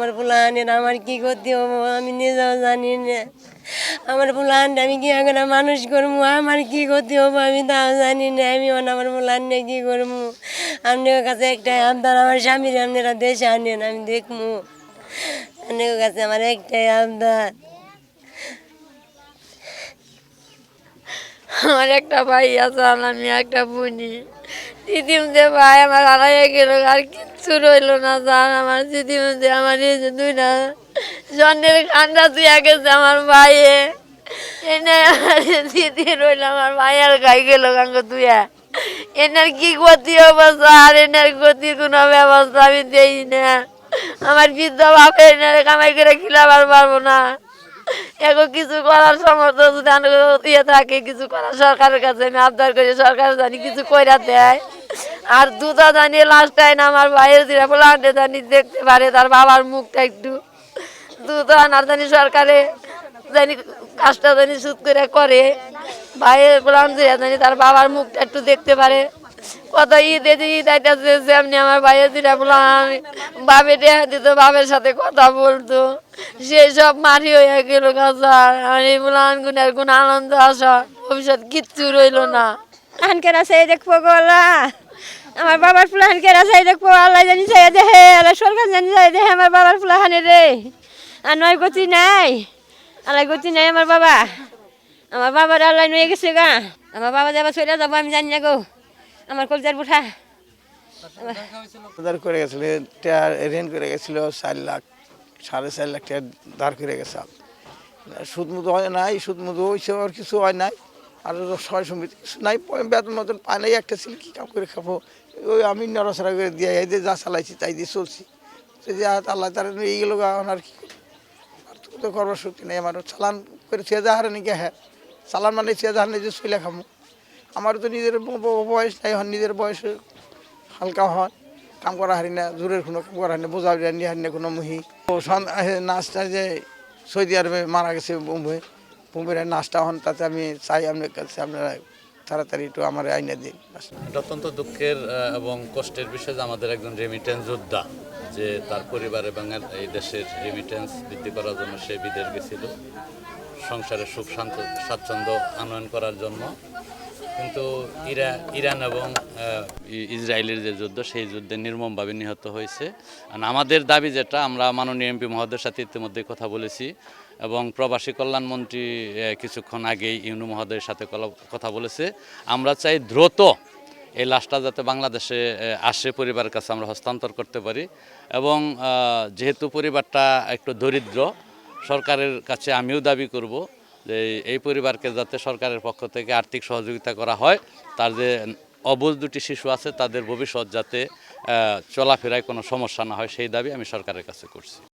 আমার পোলাহানের আমার কি করতে হবো আমি নিজেও জানি না। আমার পোলাহানটা আমি কি এখন মানুষ করবো, আমার কি করতে হবো আমি তাও জানি না। আমি আমার পোলাহানে কি করবো? আপনার কাছে একটাই আবদার, আমার স্বামীর আপনারা দেশে আনেন, আমি দেখবো। আপনার কাছে আমার একটাই আবদার। আমার একটা ভাই আছে, আমি একটা বোনি। দিদিমদের ভাই আমার হারাইয়া গেল, আর কিচ্ছু রইলো না স্যার। আমার দিদিমদের আমার এই যে দুইটা জন্মের ঠান্ডা তুইয়া গেছে আমার ভাইয়ে। এনে আমার দিদি রইল, আমার ভাই আর খাই গেল গাঙ্গ তুইয়া। এনার কি ক্ষতি হবে স্যার? এনার ক্ষতির কোনো ব্যবস্থা আমি দেই না। আমার বৃদ্ধ বাপে এনারে কামাই করে খিলাবার পারবো না। এখন কিছু করার সমর্থ যদি ইয়ে থাকে, কিছু করার সরকারের কাছে আমি আবদার করি, সরকার জানি কিছু কইরা দেয়। আর দুধা জানি লাস্ট টাইম আমার ভাইয়ের দিরা প্লান্টে জানি দেখতে পারে তার বাবার মুখটা একটু। দুধ আনার জানি সরকারে জানি কাজটা জানি সুদ করে ভাইয়ের প্লান্ট জানি তার বাবার মুখটা একটু দেখতে পারে। কত ঈদ ঈদ আইতেছে, এমনি আমার ভাইয়ের দিরা প্লান বাপে টেহা দিত, বাপের সাথে কথা বলতো, সেই সব মারি হয়ে গেল গাছার। আর এই প্লান গুণের কোন আনন্দ আসা ভবিষ্যৎ কিচ্ছু রইল না। আনকেরা সেই দেখবো গোলা আমার বাবার ফুলাহানকেরা চাই দেখবো, আল্লাহ জানি চাই দেখে, আল্লাহ সরকার জানি চাই দেখে আমার বাবার ফুলাহানে রে। আর নয় গতি নাই, আল্লাহ গতি নাই আমার বাবা। আমার বাবার আল্লাহ নিয়ে গেছে গা, আমার বাবা যাবার চলে যাবো আমি জানি না গো। আমার কলজার বুঠা করে গেছিল, রেন্ট করে গেছিল 4 লাখ 4.5 লাখ টাকা ধার করে গেছে। সুদমুদ হয় নাই, সুদমুদ হয়েছে আর কিছু হয় নাই। আর সয় সমিতি কিছু নাই, বেতন মতন পায় নাই। একটা ছিল কী কাম করে খাবো, ওই আমি নড়াচড়া করে দিয়ে এই যে যা চালাইছি তাই দিয়ে চলছি। যে আল্লাহ তার এইগুলো আর কি আর তো করবার শক্তি নেই আমার। চালান করে ছেড়ে দেওয়া হারে নাকি, হ্যাঁ চালান মানে ছেড়ে দেওয়ার নেই যে চলে খামো। আমারও তো নিজের বয়স নাই, হন নিজের বয়স হালকা হয়, কাম করা হারি না, জোরের কোনো কাম করা হারি না, বোঝা নিয়ে হারি না কোনো মুহি। নাচটা যে সৌদি আরবে মারা গেছে বোম্বের নাচটা হন, তাতে আমি চাই আপনার কাছে আপনারা তাড়াতাড়ি একটু আমার আইনা দিন। এটা অত্যন্ত দুঃখের এবং কষ্টের বিষয় যে আমাদের একজন রেমিটেন্স যোদ্ধা, যে তার পরিবার এবং এই দেশের রেমিটেন্স বৃদ্ধি করার জন্য সে বিদেশ গেছিল সংসারের সুখ স্বাচ্ছন্দ্য আনয়ন করার জন্য। কিন্তু ইরান এবং ইসরায়েলের যে যুদ্ধ, সেই যুদ্ধে নির্মমভাবে নিহত হয়েছে। আর আমাদের দাবি যেটা, আমরা মাননীয় এমপি মহোদয়ের সাথে ইতিমধ্যে কথা বলেছি এবং প্রবাসী কল্যাণমন্ত্রী কিছুক্ষণ আগেই ইউনু মহোদয়ের সাথে কথা বলেছে। আমরা চাই দ্রুত এই লাশটা যাতে বাংলাদেশে আসে, পরিবারের কাছে আমরা হস্তান্তর করতে পারি। এবং যেহেতু পরিবারটা একটু দরিদ্র, সরকারের কাছে আমিও দাবি করব যে এই পরিবারকে যাতে সরকারের পক্ষ থেকে আর্থিক সহযোগিতা করা হয়। তার যে অবুঝ 2টি শিশু আছে, তাদের ভবিষ্যৎ যাতে চলাফেরায় কোনো সমস্যা না হয়, সেই দাবি আমি সরকারের কাছে করছি।